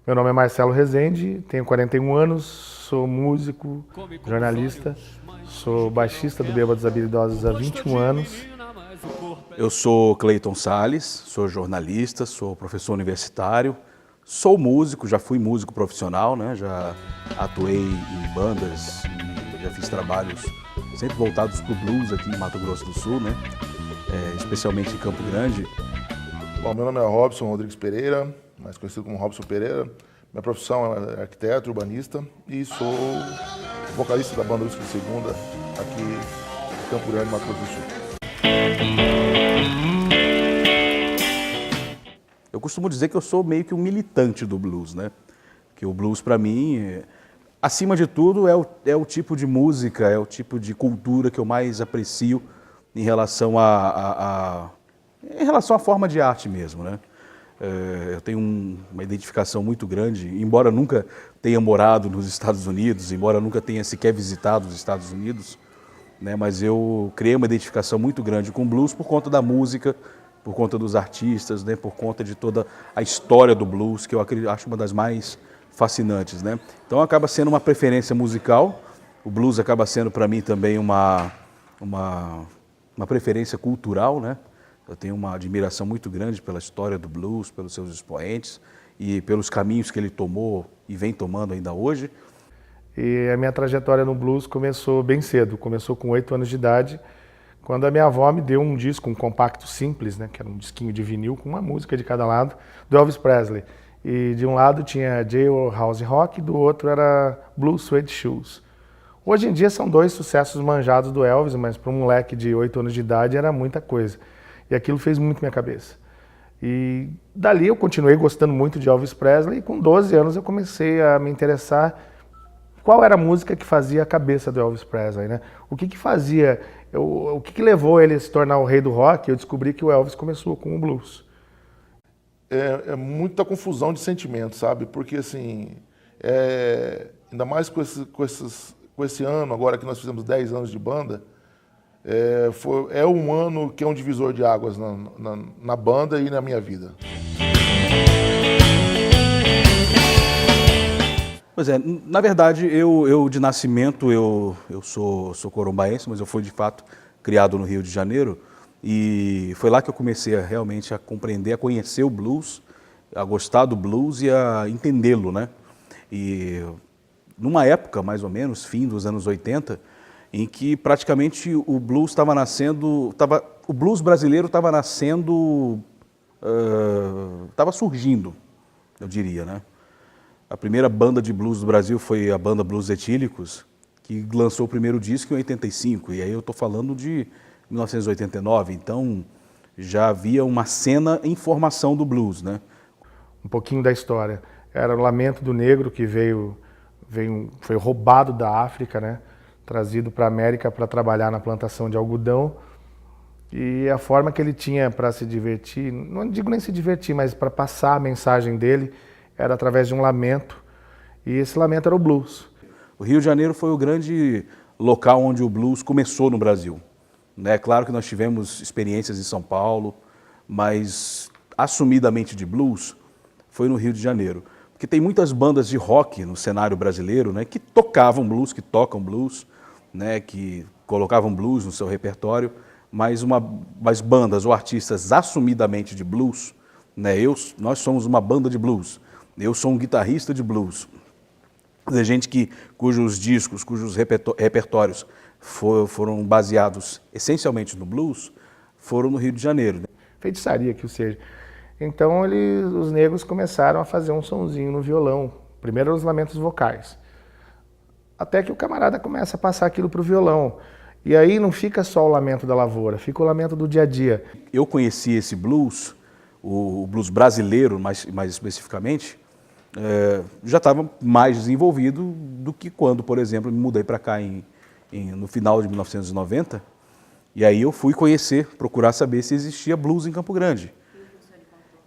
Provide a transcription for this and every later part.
Meu nome é Marcelo Rezende, tenho 41 anos, sou músico, jornalista, sou baixista do Bêbados Habilidosos há 21 anos. Eu sou Cleiton Salles, sou jornalista, sou professor universitário, sou músico, já fui músico profissional, né? Já atuei em bandas e já fiz trabalhos sempre voltados para o blues aqui em Mato Grosso do Sul, né? Especialmente em Campo Grande. Bom, meu nome é Robson Rodrigues Pereira, mais conhecido como Robson Pereira. Minha profissão é arquiteto, urbanista e sou vocalista da banda Música de Segunda aqui em Campo Grande, Mato Grosso do Sul. Eu costumo dizer que eu sou meio que um militante do blues, né? Que o blues, para mim, acima de tudo, é o tipo de música, é o tipo de cultura que eu mais aprecio em relação à forma de arte mesmo, né? Eu tenho uma identificação muito grande, embora nunca tenha morado nos Estados Unidos, embora nunca tenha sequer visitado os Estados Unidos, né? Mas eu criei uma identificação muito grande com o blues por conta da música, por conta dos artistas, né? Por conta de toda a história do blues, que eu acho uma das mais fascinantes, né? Então acaba sendo uma preferência musical, o blues acaba sendo para mim também uma preferência cultural, né? Eu tenho uma admiração muito grande pela história do blues, pelos seus expoentes e pelos caminhos que ele tomou e vem tomando ainda hoje. E a minha trajetória no blues começou bem cedo, começou com 8 anos de idade, quando a minha avó me deu um disco, um compacto simples, né, que era um disquinho de vinil com uma música de cada lado, do Elvis Presley. E de um lado tinha Jailhouse Rock, do outro era Blue Suede Shoes. Hoje em dia são dois sucessos manjados do Elvis, mas para um moleque de 8 anos de idade era muita coisa. E aquilo fez muito minha cabeça. E dali eu continuei gostando muito de Elvis Presley e com 12 anos eu comecei a me interessar qual era a música que fazia a cabeça do Elvis Presley, né? O que fazia, o que levou ele a se tornar o rei do rock? Eu descobri que o Elvis começou com o blues. É muita confusão de sentimentos, sabe? Porque assim, ainda mais com esse ano, agora que nós fizemos 10 anos de banda, é um ano que é um divisor de águas na banda e na minha vida. Pois é, na verdade, eu de nascimento, eu sou corumbaense, mas eu fui de fato criado no Rio de Janeiro e foi lá que eu comecei realmente a compreender, a conhecer o blues, a gostar do blues e a entendê-lo, né? E numa época, mais ou menos, fim dos anos 80, em que praticamente o blues estava nascendo, o blues brasileiro estava nascendo, estava surgindo, eu diria, né? A primeira banda de blues do Brasil foi a banda Blues Etílicos, que lançou o primeiro disco em 85, e aí eu estou falando de 1989, então já havia uma cena em formação do blues, né? Um pouquinho da história. Era o Lamento do Negro que foi roubado da África, né? Trazido para a América para trabalhar na plantação de algodão. E a forma que ele tinha para se divertir, não digo nem se divertir, mas para passar a mensagem dele, era através de um lamento. E esse lamento era o blues. O Rio de Janeiro foi o grande local onde o blues começou no Brasil. É claro que nós tivemos experiências em São Paulo, mas assumidamente de blues foi no Rio de Janeiro. Porque tem muitas bandas de rock no cenário brasileiro, né, que tocavam blues, que tocam blues, né, que colocavam blues no seu repertório, mas bandas ou artistas assumidamente de blues, né, nós somos uma banda de blues, eu sou um guitarrista de blues. Tem gente cujos discos, cujos repertórios foram baseados essencialmente no blues, foram no Rio de Janeiro, né? Feitiçaria que o seja. Então os negros começaram a fazer um sonzinho no violão, primeiro os lamentos vocais, até que o camarada começa a passar aquilo para o violão. E aí não fica só o lamento da lavoura, fica o lamento do dia a dia. Eu conheci esse blues, o blues brasileiro mais especificamente, já estava mais desenvolvido do que quando, por exemplo, me mudei para cá no final de 1990, e aí eu fui procurar saber se existia blues em Campo Grande.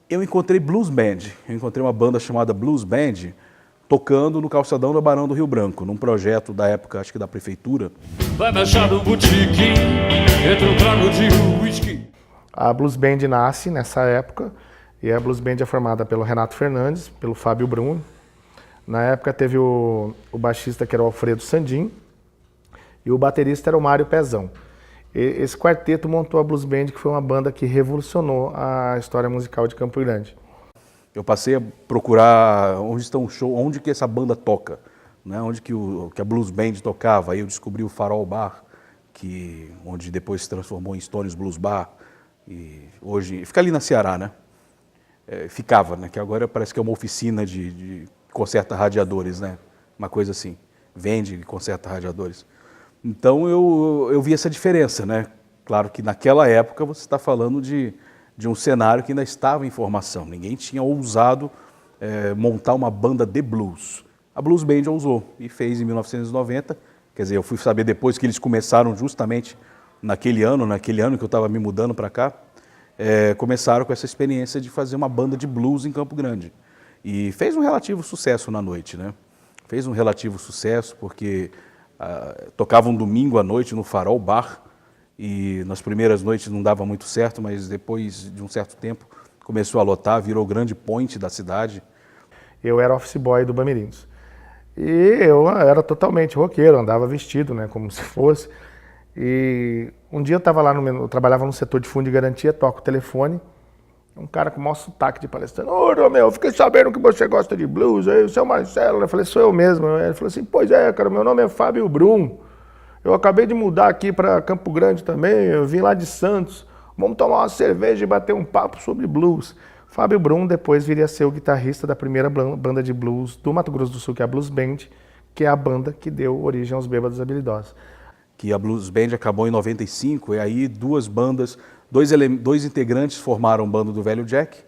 Eu encontrei Blues Band, eu encontrei uma banda chamada Blues Band, tocando no calçadão da Barão do Rio Branco, num projeto da época, acho que da prefeitura. Vai me achar no botiquim, entre um trago de whisky. A Blues Band nasce nessa época E a Blues Band é formada pelo Renato Fernandes, pelo Fábio Brum. Na época teve o baixista que era o Alfredo Sandin e o baterista era o Mário Pezão. Esse quarteto montou a Blues Band, que foi uma banda que revolucionou a história musical de Campo Grande. Eu passei a procurar onde estão o show, onde que essa banda toca, né? Onde que a Blues Band tocava. Aí eu descobri o Farol Bar, onde depois se transformou em Stones Blues Bar. E hoje fica ali na Ceará, né? Ficava, né? Que agora parece que é uma oficina de conserta radiadores, né? Uma coisa assim. Vende e conserta radiadores. Então eu vi essa diferença, né? Claro que naquela época você está falando de um cenário que ainda estava em formação. Ninguém tinha ousado montar uma banda de blues. A Blues Band ousou e fez em 1990. Quer dizer, eu fui saber depois que eles começaram justamente naquele ano que eu estava me mudando para cá, começaram com essa experiência de fazer uma banda de blues em Campo Grande. E fez um relativo sucesso na noite, né? Fez um relativo sucesso porque tocava um domingo à noite no Farol Bar e nas primeiras noites não dava muito certo, mas depois de um certo tempo começou a lotar, virou o grande point da cidade. Eu era office boy do Bamirindos. E eu era totalmente roqueiro, andava vestido, né, como se fosse. E um dia eu estava lá, eu trabalhava no setor de fundo de garantia, toco o telefone, um cara com o maior sotaque de palestrante. Ô, Romeu, fiquei sabendo que você gosta de blues, aí o seu Marcelo. Eu falei, sou eu mesmo. Ele falou assim, pois é, cara, meu nome é Fábio Brum. Eu acabei de mudar aqui para Campo Grande também, eu vim lá de Santos. Vamos tomar uma cerveja e bater um papo sobre blues. Fábio Brum depois viria a ser o guitarrista da primeira banda de blues do Mato Grosso do Sul, que é a Blues Band, que é a banda que deu origem aos Bêbados Habilidosos. Que a Blues Band acabou em 95, e aí dois integrantes formaram o bando do Velho Jack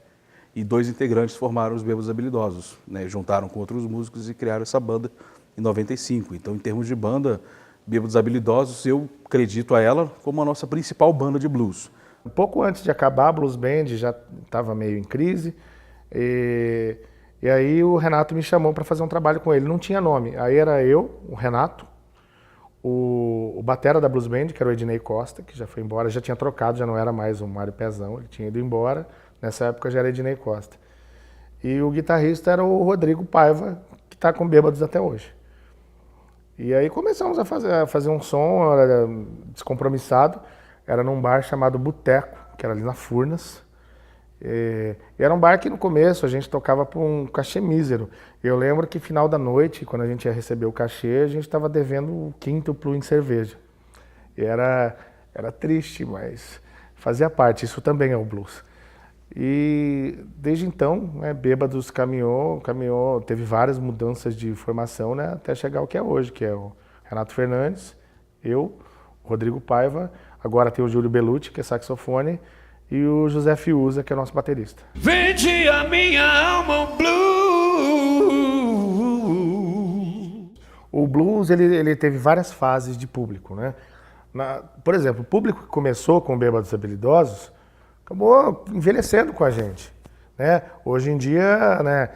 e 2 integrantes formaram os Bêbados Habilidosos, né? Juntaram com outros músicos e criaram essa banda em 95. Então, em termos de banda, Bêbados Habilidosos, eu acredito a ela como a nossa principal banda de blues. Um pouco antes de acabar, a Blues Band já estava meio em crise e aí o Renato me chamou para fazer um trabalho com ele. Não tinha nome. Aí era eu, o Renato, o batera da Blues Band, que era o Ednei Costa, que já foi embora, já tinha trocado, já não era mais o Mário Pezão, ele tinha ido embora. Nessa época já era Ednei Costa. E o guitarrista era o Rodrigo Paiva, que está com Bêbados até hoje. E aí começamos a fazer um som descompromissado. Era num bar chamado Boteco, que era ali na Furnas. E era um bar que no começo a gente tocava por um cachê mísero. Eu lembro que final da noite, quando a gente ia receber o cachê, a gente estava devendo o quíntuplo em cerveja. E era triste, mas fazia parte, isso também é o blues. E desde então, né, Bêbados caminhou, teve várias mudanças de formação, né, até chegar ao que é hoje, que é o Renato Fernandes, eu, o Rodrigo Paiva, agora tem o Júlio Belucci, que é saxofone, e o José Fiuza, que é nosso baterista. Vendi a minha alma ao blues. O blues ele teve várias fases de público, né? Por exemplo, o público que começou com Bêbados Habilidosos acabou envelhecendo com a gente, né? Hoje em dia, né,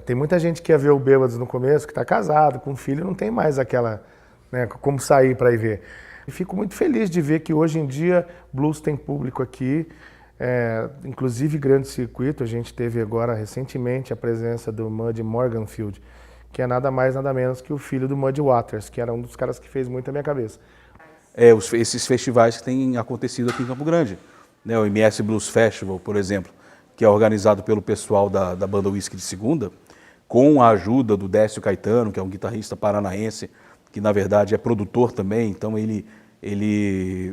tem muita gente que ia ver o Bêbados no começo, que está casado, com filho, não tem mais aquela, né, como sair para ir ver. E fico muito feliz de ver que hoje em dia blues tem público aqui, inclusive grande circuito. A gente teve agora recentemente a presença do Muddy Morganfield, que é nada mais nada menos que o filho do Muddy Waters, que era um dos caras que fez muito a minha cabeça. Esses festivais que têm acontecido aqui em Campo Grande, né? O MS Blues Festival, por exemplo, que é organizado pelo pessoal da banda Whisky de Segunda, com a ajuda do Décio Caetano, que é um guitarrista paranaense, que na verdade é produtor também, então ele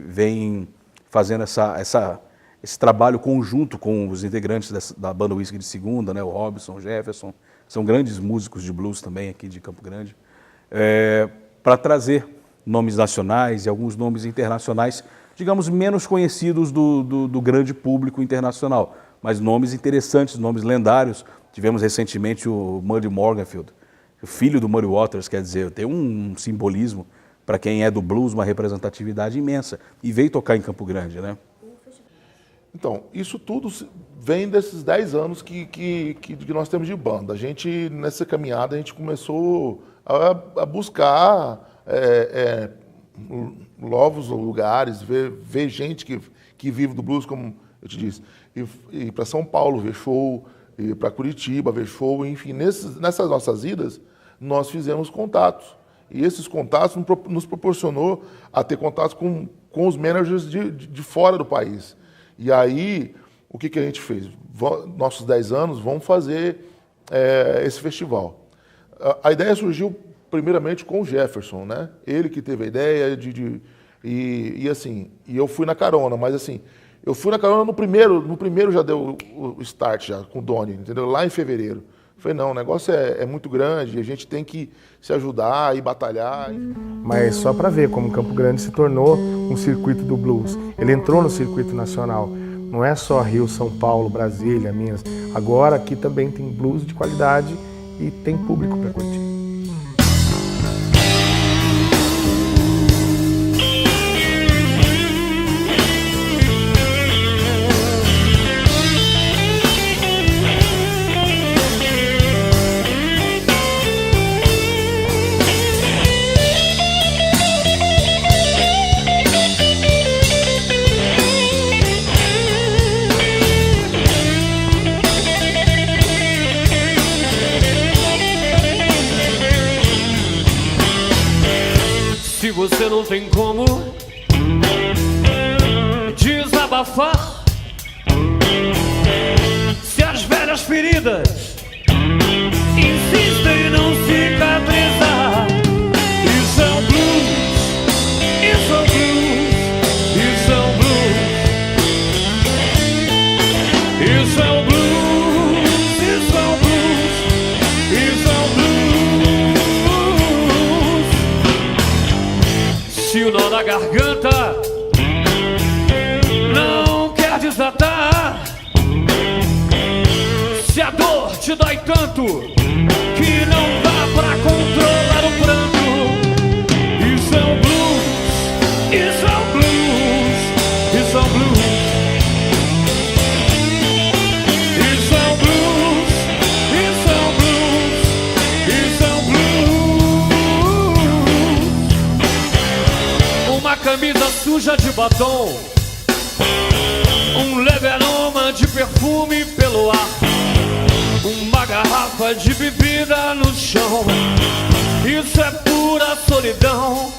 vem fazendo esse trabalho conjunto com os integrantes da banda Whisky de Segunda, né, o Robson, o Jefferson, são grandes músicos de blues também aqui de Campo Grande, para trazer nomes nacionais e alguns nomes internacionais, digamos, menos conhecidos do grande público internacional, mas nomes interessantes, nomes lendários. Tivemos recentemente o Muddy Morganfield, o filho do Muddy Waters, quer dizer, tem um simbolismo para quem é do blues, uma representatividade imensa, e veio tocar em Campo Grande, né? Então, isso tudo vem desses 10 anos que nós temos de banda. A gente, nessa caminhada, a gente começou a buscar novos lugares, ver gente que vive do blues, como eu te disse. E para São Paulo ver show, e para Curitiba ver show, enfim, nessas nossas idas, nós fizemos contatos. E esses contatos nos proporcionou a ter contatos com os managers de fora do país. E aí, o que a gente fez? Nossos 10 anos, vamos fazer esse festival. A ideia surgiu primeiramente com o Jefferson, né? Ele que teve a ideia e eu fui na carona, mas assim, eu fui na carona no primeiro já deu o start já com o Doni, entendeu? Lá em fevereiro. Falei, não, o negócio é muito grande, a gente tem que se ajudar e batalhar. Mas só para ver como Campo Grande se tornou um circuito do blues. Ele entrou no circuito nacional. Não é só Rio, São Paulo, Brasília, Minas. Agora aqui também tem blues de qualidade e tem público para curtir. Se você não tem como desabafar, se as velhas feridas insistem em não cicatrizar, isso é um blues, isso é um blues, isso é um blues, isso é um blues, isso é um blues, isso é um blues. Se o nó da garganta não quer desatar, se a dor te dói tanto que não dá pra controlar o pranto, isso é um blues, isso é um blues, isso é um blues, isso é um blues, isso é um blues, isso é um blues. Uma camisa suja de batom, um leve aroma de perfume pelo ar, uma garrafa de bebida no chão, isso é pura solidão.